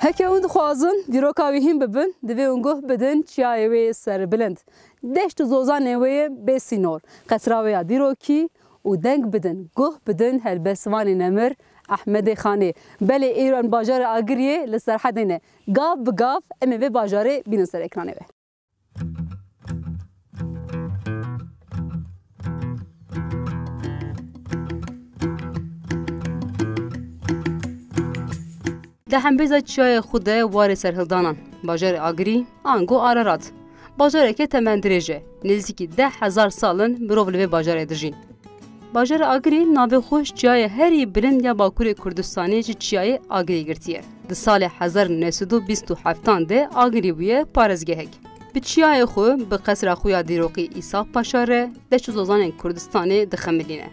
هک اون خوازن دیروکاوی هم ببن دوی اونگه بدن چیایوی سر بلند دشت زوزان نوی بسینور قصراوی دیروکی و دنگ بدن گه بدن هلبسوانی نمر احمد خانی بله ایران باجار آگریه لسرحدینه گاف بگاف امی و باجاره بین سر اکرانه به ده هم بیزا چای خوده وار سرهلدانان باجار آگری آنگو آرارات باجاره که تمندریجه نزدیکی 10,000 سالن مروف لوی باجاره دجین باجار آگری ناوی خوش چای هری بلند یا باکور کردستانی چی چای آگری گرتیه ده سال 1927 ده آگری بویه پارزگهک به چای خو به قصر خویا دیروقی ایسا پاشاره ده چوزوزان کردستانی دخملینه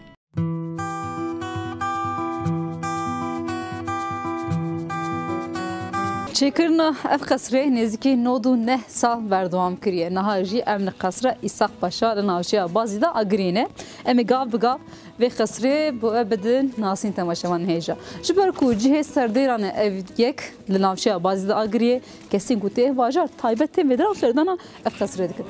چکرنا اف قصره نزدیکی 9 سال بردوام کریه نهاجی امن قصره ایساق پاشا لناوشیا بازی دا اگرینه امی گاف بگاف و قصره بو بدن ناسین تماشاوان هیجا جبر کو جه سردیران اف یک لناوشیا بازی دا اگریه کسی گوته واجار تایبت مدرا سردانا اف قصره دکت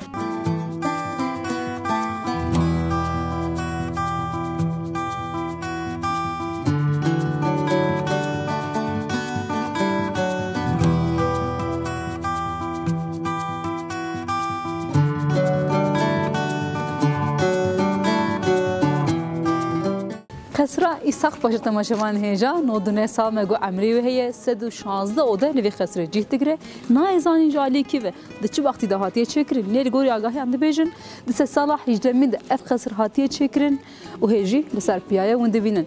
قصرا ایساق پاشا تماشاوان هیجا 9 سال مگو عمری و هی 116 اوده لوی قصره جیت دگره نایزانی جالی کی و ده چه وقتی ده هاتیه چکرین لیل گوری آگاهی هم ده بیجن ده 3 سال 18 من ده اف قصر هاتیه چکرین و هیجی بسر پیایه ونده بینن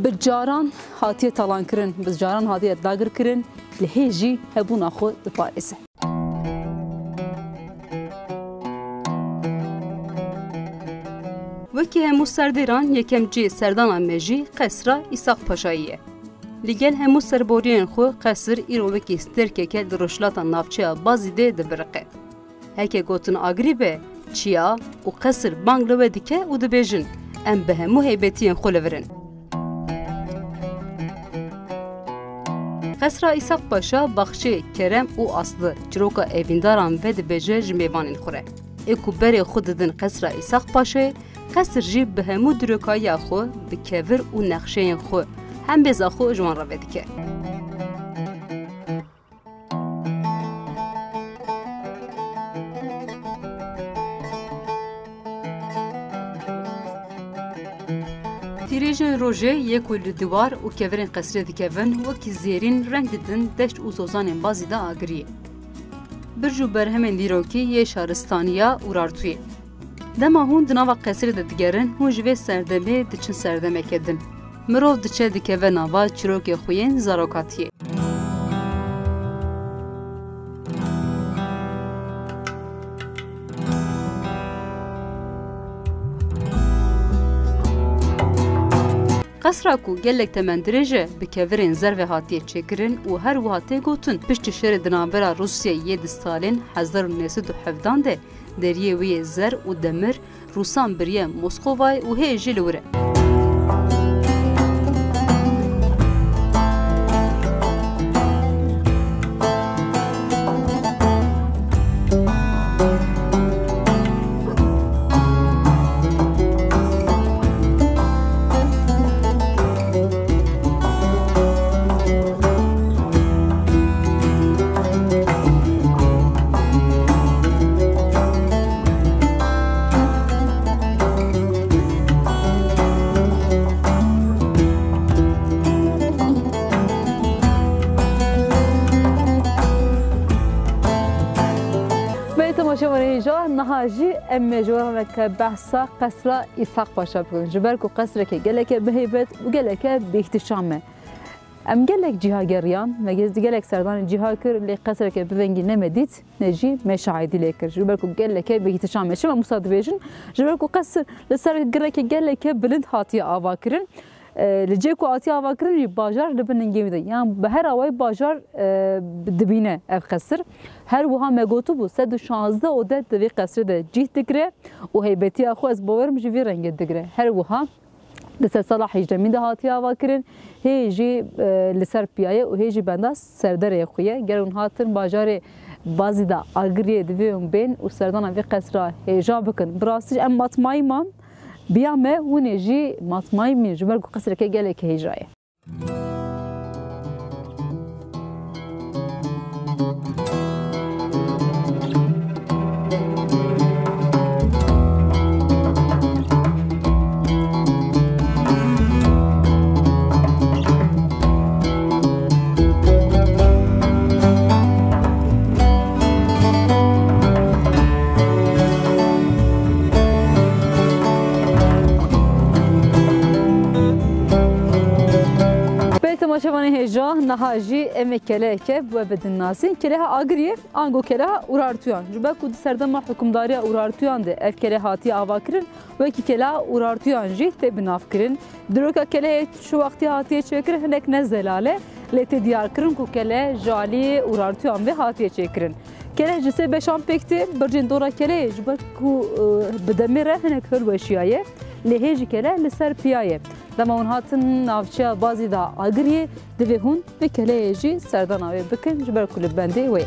بجاران هاتیه تالان کرن بجاران هاتیه داگر کرن لهیجی هبون آخو ده پایسه وکی همو سردیران یکم جی سردان مجی قصرا ایساق پاشاییه. لیگل همو سربورین خو قصر ایرو وکی سترکه که دروشلاتا نافچه بازی ده دبرقه. هکه گوتن آگری به چیا و قصر بانگلو دیکه و دبیجن ام به همو هیبتین خولورن. قصرا ایساق پاشا بخشه کرم و اصل چروکا ایوینداران و دبیجه جمیوانین خوره. اکو بری خود دن قصرا ایساق پاشه قصر جیب به همو دروکایی خو به کور و نقشه خو هم بیزا خو جوان را بدکه. تیریجن روژه یک ول دوار و کورین قصر دکون و کی زیرین رنگ ددن دشت و زوزان بازی دا آگریه. برجو برهمن دیروکی یه شهرستانیا اورارتوی. دما هون دناوا قصر ددگرن هون جوی سردمه دچن سردمه کدن. مرو دچه دکه و ناوا چروک خوین زاروکاتیه. قصر کو گلک تمندرجه به کورین زرو هاتیه چکرن و هر وهاته گوتن پشت شهر دنابرا روسیه 7 سالین 1917 ده دریه وی زر و دمر روسان بریه مسکوای و هی جلوره. نهاجی ام جوان که بحثا قصر ایساق پاشا بکن جبر کو قصر که گلک بهیبت و گلک بیختشامه ام گلک جهاگریان مگز گلک سردان جهاکر لی قصر که بونگی نمدید نجی مشاهدی لیکر جبر کو گلک بیختشامه شما مصادبهشن جبر کو قصر لسر گلک بلند هاتی آواکرن لجه کو آتی آواکرن باجار لبننگی میده یعنی به هر آوای باجار دبینه اف قصر هر وها مگوتو بو 116 اوده دوی قصر ده جیت دگره و هیبتی اخو از باورم جوی رنگ دگره هر وها لسر سالا حجرمی ده هاتی آوا کرن هیجی لسر پیایه و هیجی بنده سردره خویه گرون هاتن باجار بازی دا آگریه دویم بین و سردان وی قصرا هیجا بکن براستی ام مطمئی من بیامه و نجی مطمئی من جبر کو قصر که گله که هیجایه تماشاوان هجا نهاجی ام کله که و بدن ناسین کله آگریه آنگو کله اورارتویان جبه کود سردما حکمداری اورارتویان ده اف کله هاتی آوا کرن و کی کله اورارتویان جی ته بناف کرن دروکا کله شو وقتی هاتی چکر هنک نزلاله لته دیار کرن کو کله جالی اورارتویان و هاتی چکرن کله جسه بشام پکتی برجن دورا کله جبه کو بدمره هنک هر وشیایه لهجی کله لسر پیایه لما اون هاتن نافچه بازی دا آگریه دوی هون و کله جی سردان آوی بکن جبر کل بنده وی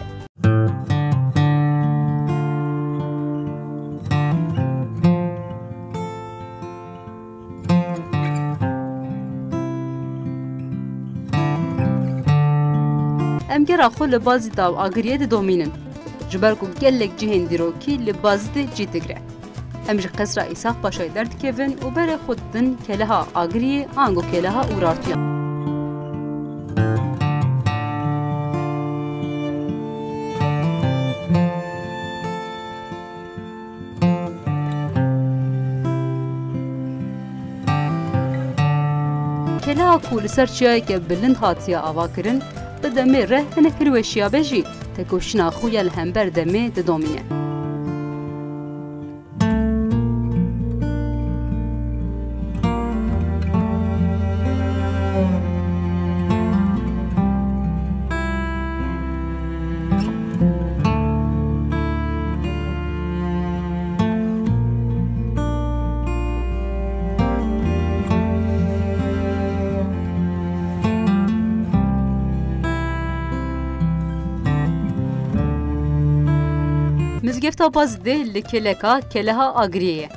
امگر آخو لبازی دا آگریه دی دومینن جبر کو گلک جهن دیروکی لبازی دی جی دگره امج قصر ایساق باشای درد کهون و بر خودن کلها آگری آنگو کلها اورارتیان کلها کول سرچیای که بلند هاتیا آوا کرن بدمه ره هنکر وشیا بجی تکوشنا خویا لهمبر دمه ددومینه مزگفتا باز ده لکلکا کلها آگریه.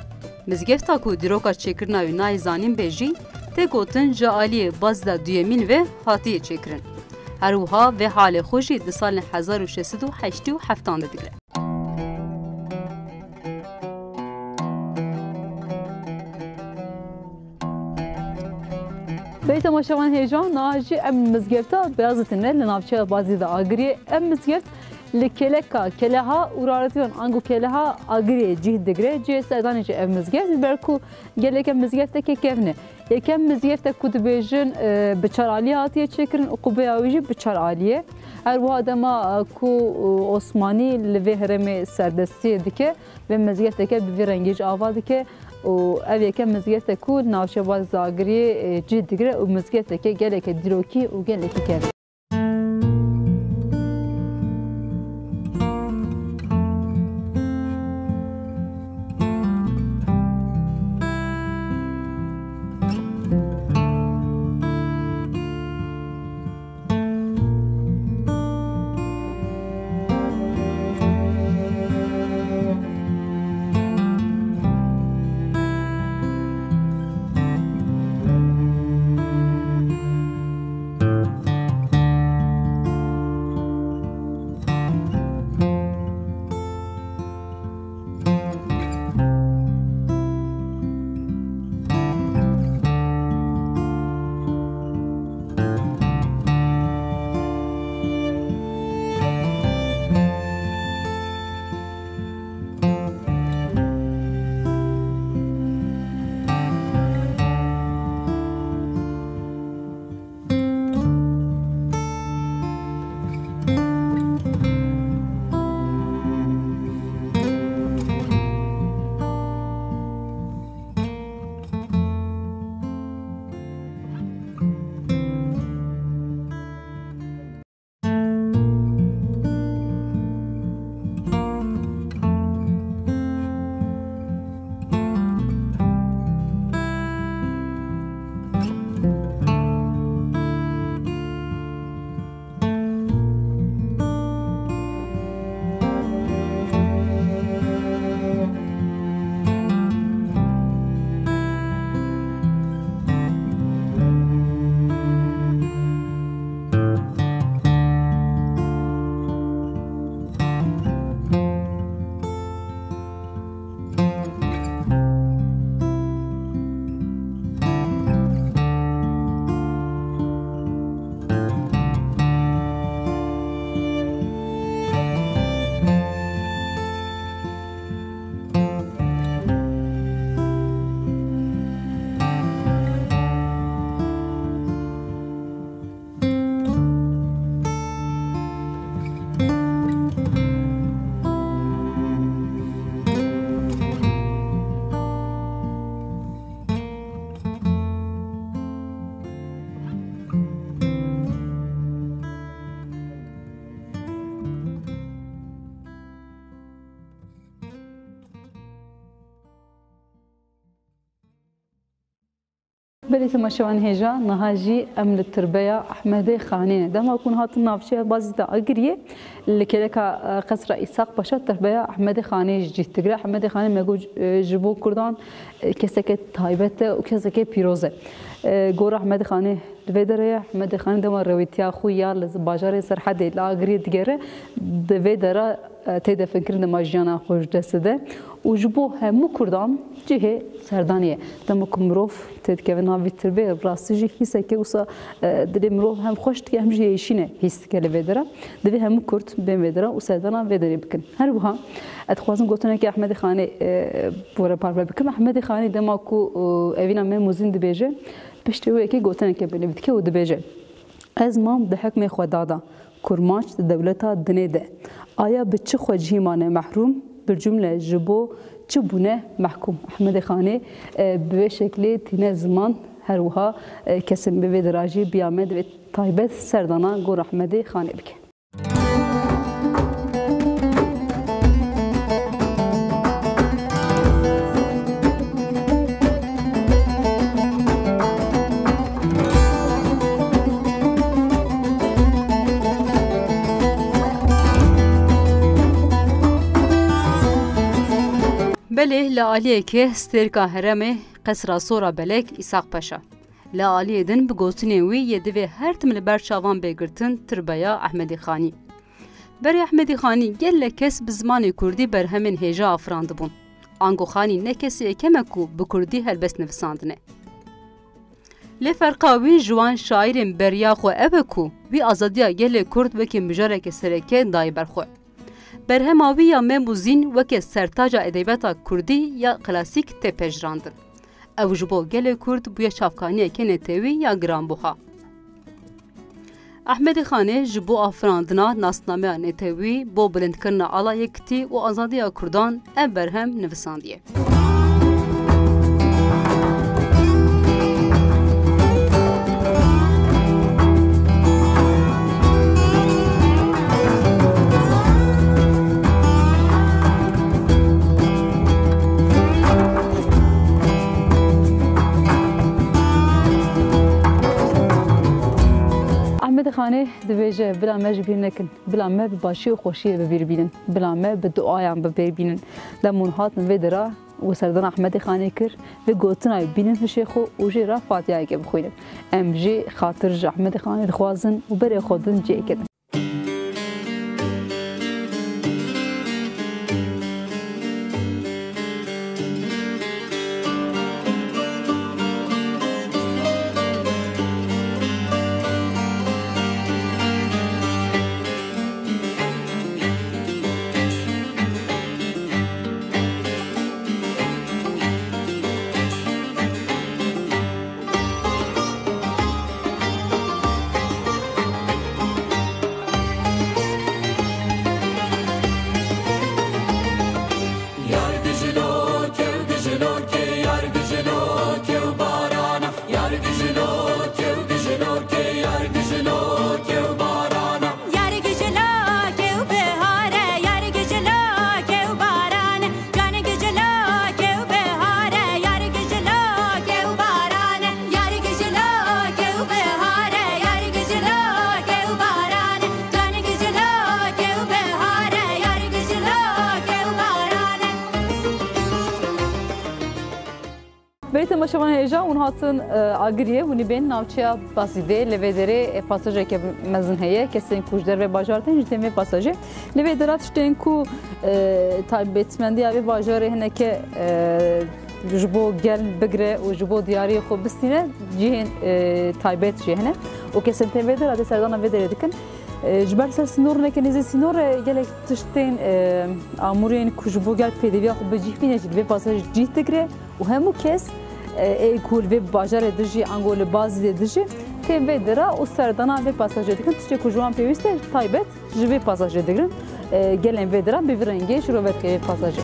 مزگفتا کو دروکا چکرنا و نای زانین بیجی ته گوتن جالی باز دا دویمین و هاتیه چکرن. هروها و حال خوشی ده سال 1687 دیگره. بیت ماشوان هیجان ناجی ام مزگفتا بیازتنه لنافچه بازی دا آگریه ام مزگفت لکلکا کلها اورارتیون آنگو کلها آگریه جهد دگره جه سردانی چه ام مزگفت برکو گلک مزگفت که کفنه یکم مزگفت کود بیجن بچار عالیه هاتیه چکرن اقوبه آویجی بچار عالیه هر وها دما کو عثمانی لوی هرم سردستی دکه و مزگفت که بی رنگیج آوا دکه و او یکم مزگفت کو ناوچه باز آگریه جهد دگره و مزگفت که گلک دروکی و گلک کفنه بلی تماشاوان هجا نهاجی امن التربیه احمد خانه دما کن هات نافشه بازی تا اگریه لکه که قصر ایساق باشه تربیه احمد خانه جیت تگره احمد خانه مگو جبو کردان کسی که تایبت و کسی که پیروزه گور احمد خانه دویدره احمد خانه دما رویتیا خویا لز باجار سرحد لاگری دیگره دویدره تیده فکر دما جانا خوش دسته و جبو همو کردان جه سردانیه دما کمروف تید که ناوی تربیه راستی حسه که اوسا دلی مروف هم خوش که هم جیشینه حس که لویدره دوی همو کرد بین ویدره و سردانا ویدری بکن هر بها اتخوازم گفتن که احمد خانه بوره پاربر بکن احمد خانه دما کو اوینا من موزین دبیجه پشت وی که گفتن که بنویت که و دبیجه از ما به حکم خدادا کرماش دولتا دنیده آیا به چه خوجهیمانه محروم بالجمله جبو چه بونه محکوم احمد خانه به شکل تینه زمان هر وها کسیم به دراجی بیامد و تایبت سردانا گور احمد خانه بکه بله لعالیه که سترکا هرمه قصر سورا بلک ایساق پاشا لعالیه دن بگوتنه وی یدوی هر تمل برچاوان بگرتن تربیا احمدی خانی بری احمدی خانی گل کس بزمان کردی بر همین هجا افراند بون آنگو خانی نه کسی کمکو بکردی هلبس نفساندنه لی فرقاوی جوان شاعرین بریا خو ابکو وی آزادیا گل کرد وکی مجارک سرکه دای برخو برهماوی یا مموزین وکی سرتاجا ادیبتا کردی یا کلاسیک تپجراندن. او جبو گل کرد بویا چافکانی که نتوی یا گرانبوها. احمد خانه جبو افراندنا ناسنامه نتوی بو بلند کرنا علا یکتی و آزادی کردان ام برهم نویساندیه. خانه دویجه بلا ما جبیر نکن بلا ما بباشی و خوشی ببیر بینن بلا ما بدعایان ببیر بینن لمون هات من ویدرا و سردان احمد خانه کر و گوتنای بینن هشیخو و جی را فاتحه که بخوینن ام جی خاطر احمد خانه دخوازن و بری خودن جی کدن بريت مشوان هيجا ونهاتن اگریه ونی بین ناوچیا باسیده لویدره پاساژه که مزن هيا کسین کوجدر و باجارتن جتم پاساژه لویدرات شتن کو تایبتمندی اوی باجاره هنه که جبو گل بگره و جبو دیاری خو بستینه جهن تایبت جهنه و کسین تیویدر اد سردان ویدر دکن جبر سنور نکنیز سنور گله تشتین امورین کجبو گل پیدوی خو بجیفینه جدی پاساژ جیت دگره و همو کس کول و باجار دژی انگول باز دژی تیم و درا و سردانا و پاساژ دکن تشتی کجوان پیوسته تایبت جوی پاساژ دگرن گلن و درا بیورنگی شروعت که پاساژ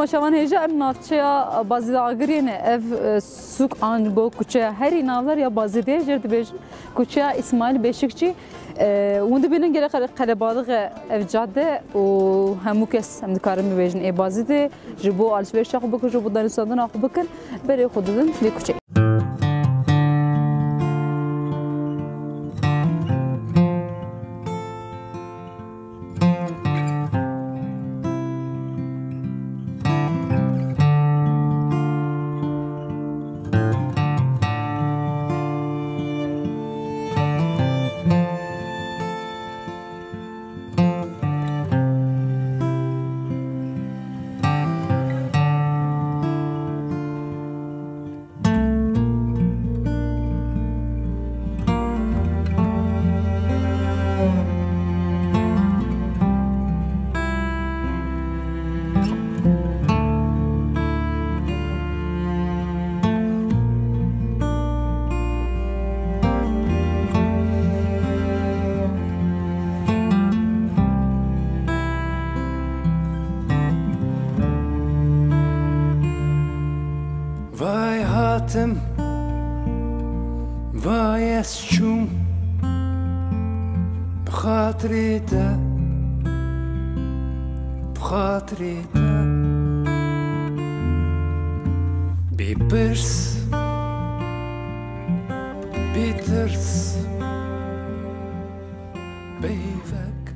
تماشاوان هیجا ام نافچه بازی آگرین اف سوق آنگو کوچه هری نافدار یا بازی دیگر جرد بیش کوچه اسماعیل بشکچی وند بینن گره قلبادق اف جاده و همو کس هم دکارم میبیشن ای بازی دی جبو آلسویش آخو بکن جبو دانستان آخو بکن بری خوددن بی کوچه وای از چون بخاطری ده بیپرس بیترس بیفک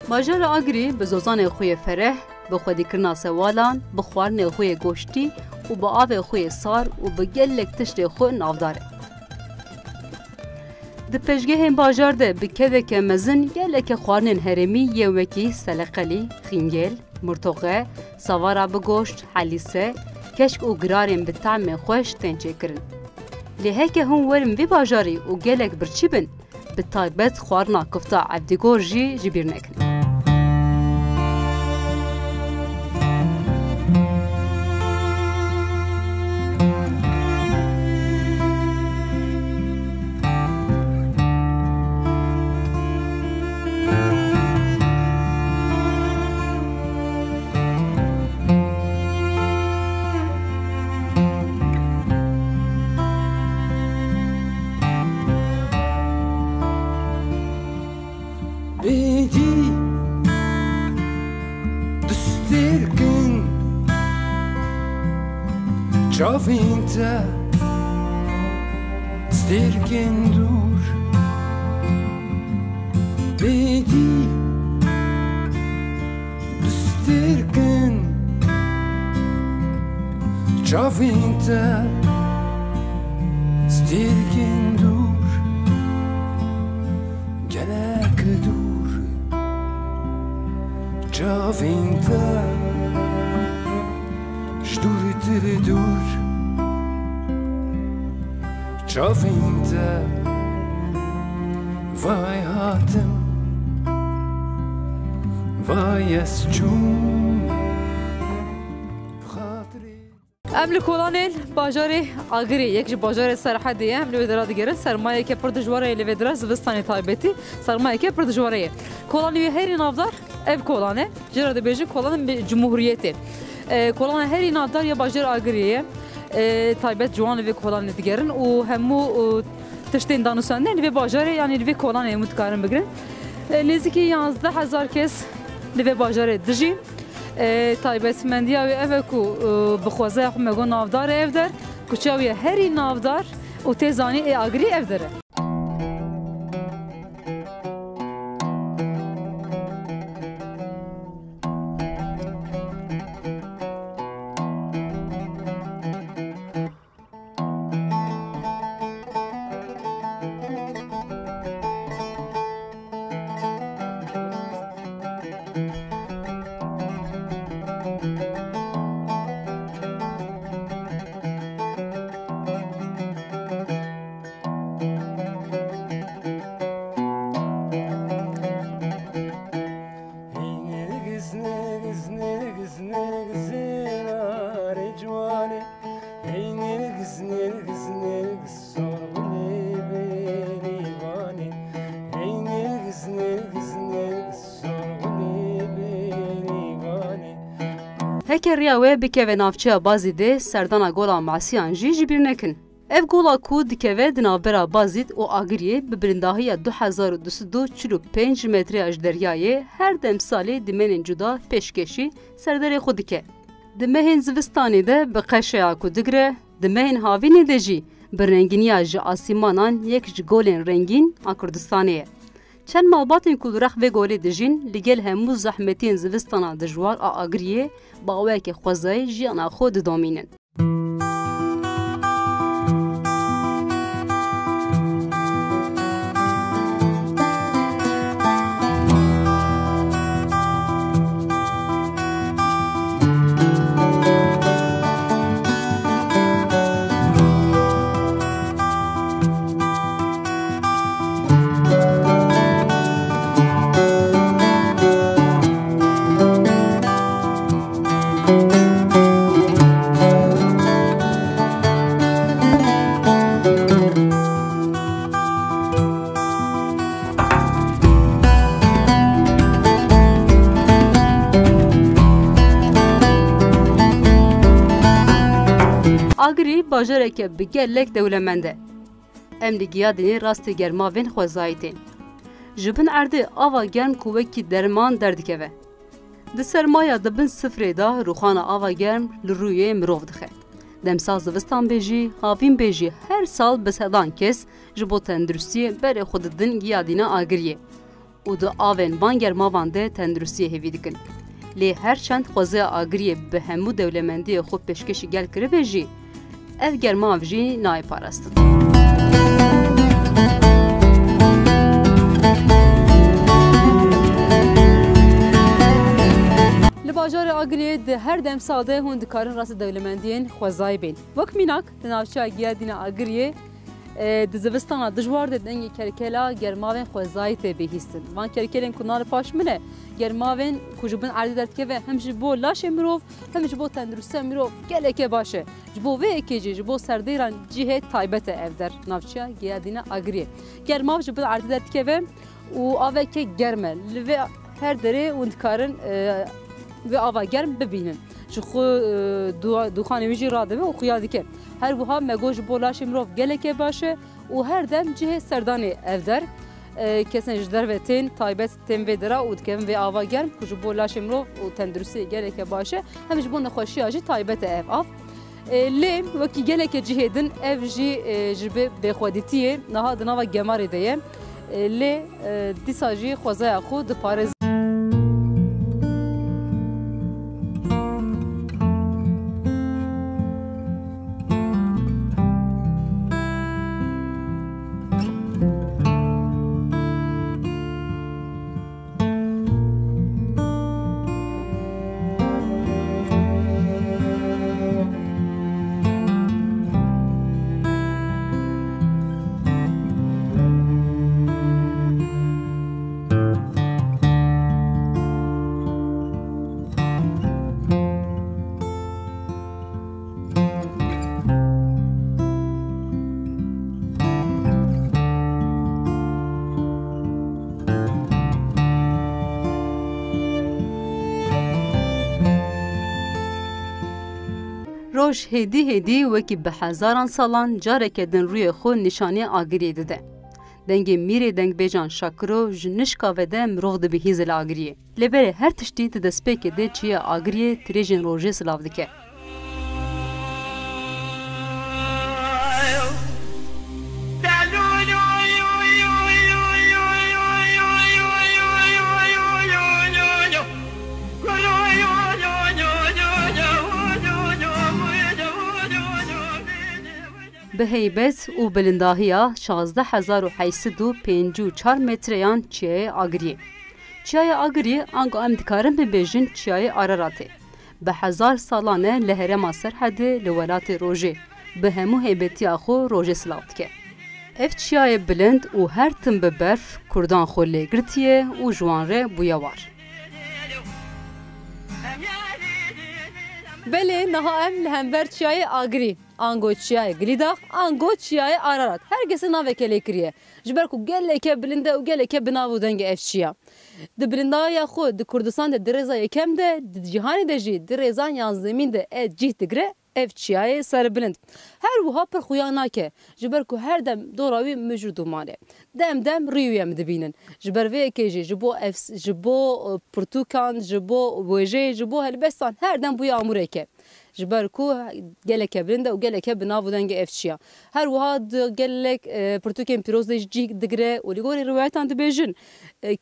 باجار آگری به زوزان خوی فرح به خودی کرنا سوالان به خوارن خوی گوشتی و با آب خوی سار و به گلک تشت خوی نافداره. ده پشگه هم باجار ده بکده که مزن گلک خوارن هرمی یه وکی سلقلی، خینگل، مرتوغه، سوارا به گوشت، حلیسه، کشک و گرارن به طعم خوش تنچه کرن. لیه که هم ورم وی باجاری و گلک برچی بن به تایبت خوارنا کفتا عبدگور جی جبیر نکن. بیدی دسترگن چاوینتا سترگن دور بیدی دسترگن چاوینتا سترگن دور گلک دور Çavinta Şduriti dur Çavinta Vay hatım Vay esçum قبل کلانل باجار آگری یک باجار سرحدیه هم لودرا دیگره سرمایه که پر دجواره لودرا زوستانی تایبتی سرمایه که پر دجواره کلانی هری نافدار ev kolane جرا بیجی کلان جمهوریتی کلان هری نافدار یا باجار آگریه تایبت جوان و کلان دیگرن و همو تشتین دانوساندن و باجار یعنی و کلان متکارن بگیرن نزدیکی 11000 کس لو باجار دجی تایبەتمەندیا وێ ئەvە ku bi xwezaya xwe me got navdar ev der kuçeya wê herî navdar û tê zanî ê agirî ev der e. Hekeriya we bikeve navçeya bazî de serdana gola masiyan jî ji bîr nekin. Ev gola ku dikeve di navbera Bazîd û Agiriyê bi birindahiya 2245 metreya ji deryayê her demsalê dimenên cuda pêşkeşî serderê xwe dike. Di mehên zivistanê de bi qeşeya ku digire, di mehên havînê de jî bi rengîniya ji asîmanan yek ji golên rengîn a Kurdistanê ye. Çend malbatên ku li rex vê golê dijîn li gel hemû zehmetên zivistana dijwar a Agiriyê bawekê xwezayê jiyana xwe didomînin. Agirî bajareke bi gelek dewlemend e. Em li giyadînê rastî germavên xwezayî tên. Ji bin erdê ava germ ku wekî derman derdikeve. Di sermaya di bin sifrê da rûxana ava germ li rûyê mirov dixe. Demsa zivistan bê jî, havîn bê jî her sal bi sedan kes ji bo tenduristiyê berê xwe didin giyadîna Agiriyê. û di avên van germavan de tenduristiyê hêvî dikin. Lê her çend xwezeya Agiriyê bi hemû dewlemendiyê xwe pêşkêşî gel kiribe jî, ev germav jî nayê parastin. Li bajarê Agiriyê di her demsa de hûn dikarin rastî dewlemendiyên xwezayî bên. Wek mînak di navçeya giyadîna Agiriyê di zivistana dijwar de dengê kerkela germavên xwezayî tê bihîstin. Van kerkelên ku nalê paş min e, germavên ku ji bin erdê derdikeve hem ji bo laşê mirov hem ji bo tenduristiya mirov geleke baş e. Ji bo vê yekê jî ji bo serdêran cihê taybet e ev der navçeya giyadîna Agiriyê. Germav ji bin erdê derdikeve û aveke germ e. Li vê her derê hûn dikarin vê ava germ bibînin. Ji xwe dûxanê wî jî radibe û xuya dike. Her wiha mego ji bo laşê mirov geleke baş e û her dem cihê serdanê ev der. Kesên ji derve tên taybet tên vê dira û dikevin vê ava germ ku ji bo laşê mirov û tenduristiyê geleke baş e hem ji bo nexweşiya jî taybet e ev av. Lê wekî geleke cihê din ev jî ji vê bêxwedîtiyê niha di nava gemarê de ye. Lê dîsa jî xwezaya xwe diparêz. Roj hêdî hêdî wekî bi hezaran salan careke din rûyê xwe nîşaniya Agiriyê dide. Dengê mîrê dengbêjan Şakiro ji nişka ve de mirov dibihîze li Agiriyê. Lêberê her tiştî di destpêkê de çiya Agiriyê tirêjên rojê silav dike. Bi heybet û bilindahiya 16854 metreyan çiyayê Agiriyê. Çiyaya Agiriyê ango em dikarin bibêjin çiyayê Araratê. Bi hezar salan e li herêma Serhedê li welatê Rojê. Bi hemû heybetiya xwe rojê silav dike. Ev çiyayê bilind û her tim bi berf Kurdan xwe lê girtiye û ji wan re bûye war. Belê niha em li hember çiyayê Agirî. آنگو چیای گلیدا آنگو چیای آرارات هرگز ناوه کلی کریه جبر کو گله که بلنده و گله که بناو دنگ افشیا د بلندای خود د کردستان د درزا یکم ده د جهانی د جی درزا یازدمین ده جی تگره افشیای سر بلند هر وها پر خویا ناکه جبر کو هر دم دوراوی موجود ماله دم ریوی ام دبینن جبر وی که جبو اف جبو پرتوکان جبو وجه جبو هلبستان هر دم بو اموره که جبر کو گلک بلنده و گلک بناو دنگ افشیا هر وها گلک پرتوکن پیروز جی دگره و لیگوری روایتان دبیجن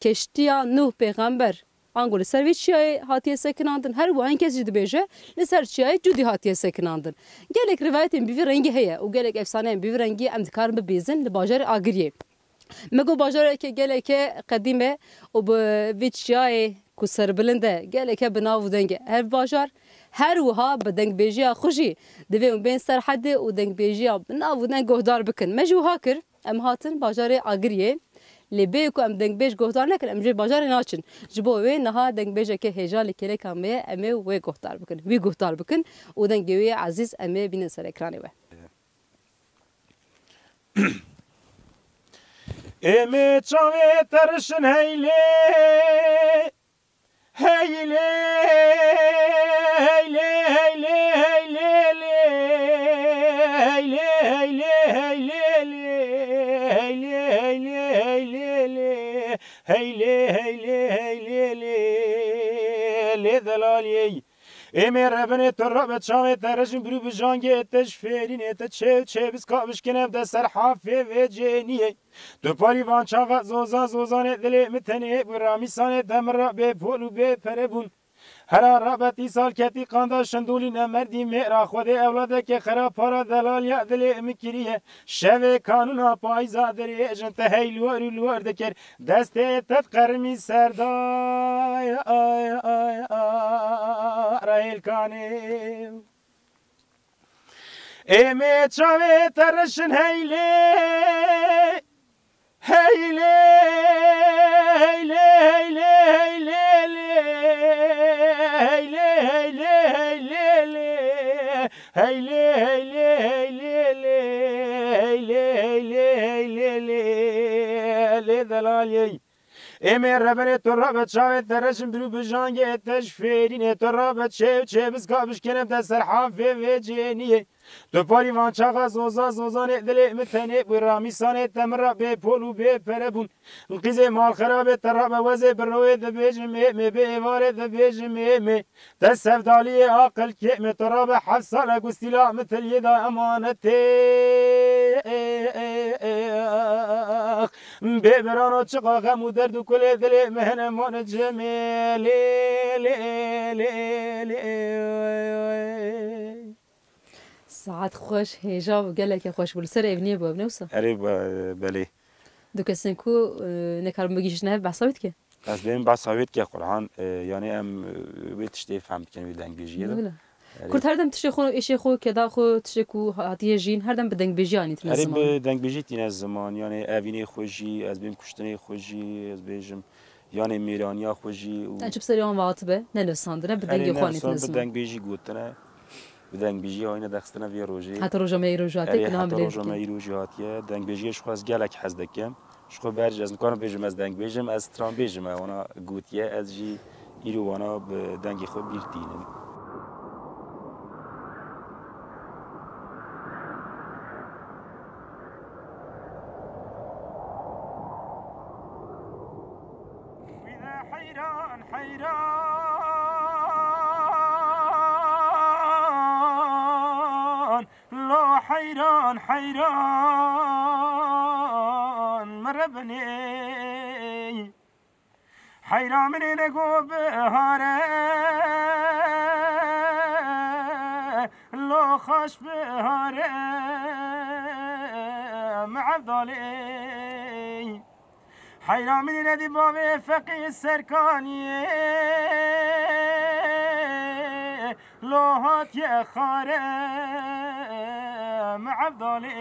کشتیا نوح پیغمبر آنگول سرویچیای هاتیه سکناندن هر وان کسی دبیجه لسرچیای جودی هاتیه سکناندن گلک روایتین بیوی رنگی هیا و گلک افسانه بیوی رنگی ام دکار ببیزن لباجر آگریه مگو باجره که گلک قدیمه و به ویچیای کسر بلنده گلک بناو دنگ هر باجر هر وها بدنگ بیجیا خوشی دوی بین سر حد و دنگ بیجیا بناو دنگ گهدار بکن مجو هاکر ام هاتن باجر آگریه لبی کو ام دنگ بیج گهدار نکن ام جی باجر ناچن جبو وی نها دنگ بیجه که هجال کلی کامه امه وی گهدار بکن وی گهدار بکن و دنگ وی عزیز امه بین سر اکرانی و امه چاوی ترشن هیله هیله هیله هیله هیله هیله هیله دلالی امه ربنه ترابه چاوه ترشن برو بجانگه اتش فیرین اتش چه بس کابش کنم ده سر حافه و جنیه دو پاری وان چاوه زوزان دلی متنه برامی سانه دمرا به پولو به پربون هر رابطی سال کتی قاندا شندولی نمردی میرا خود اولاده که خراب پارا دلال یا دل مکریه شوه کانونا پایزا دری اجنت هیلوار لوار دکر دسته تد قرمی سردای آی آی آی رایل کانه ایمه چاوه ترشن هیله هیله هیله هیله هیله دلالی امه ربنه تو رابط شاوه ترشم برو بجانگه اتش فیرینه تو رابط چه بس کابش کنم ده سر حافه و جنیه تو پاری وان چاقا زوزان دل متنه برامی سانه تمرا به پولو به پربون قیزه مال خرابه ترابه وزه بروه دبیجم می به ایواره دبیجم می دست سفدالی عقل که می ترابه 7 ساله گستیلا مثل یدا امانته به برانو چقا غم و درد و کل دل مهن امان جمیلی ساعت خوش هیجا و گلک خوش بول سر ابنیه با بنوسا اره بله دو کسین کو نکارم بگیش نه بحثاوید که از بین بحثاوید که قرآن یعنی ام ویتشتی فهمت کنی دنگ بیجیه ده کرد هر دم تشی خو ایشی خو کدا خو تشی کو هاتیه جین هر دم بدنگ بیجی آنی تن زمان اره بدنگ بیجی تین زمان یعنی اوینه خوشی از بین کشتنه خوشی از بیجم یعنی میرانیا خوشی و چه بسری آن واطبه نه لساندنه بدنگ خوانی تن زمان بدنگ بیجی گوتنه بدنگ بیجی آینه دستنا وی روزی حتی روزا می روزاتی که نام بله روزا می روزاتیه دنگ بیجیش خواست گلک حز دکم شخو برج از نکارم بیجم از دنگ بیجم از ترام بیجم اونا گوتیه از جی ایرو وانا به دنگ خود بیرتینه حیران مربنی حیران منی نگو بهاره لو خوش بهاره معبدالی حیران منی ندی بابی فقی سرکانیه لو هات یا خاره معبدالی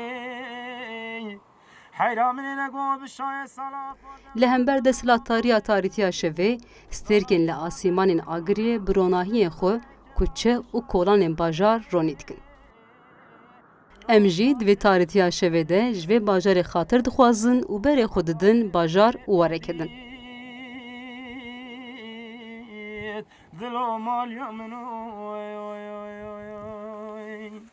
لهمبر دسلاتاریا تاریتیا شوی سترکن لآسیمان آگری بروناهی خو کچه و کولان باجار رونید کن. ام jî divê tarîtiya şevê de ji vê bajarê xatir dixwazin û berê xwe didin bajar û werekedin. دل و مال یا منو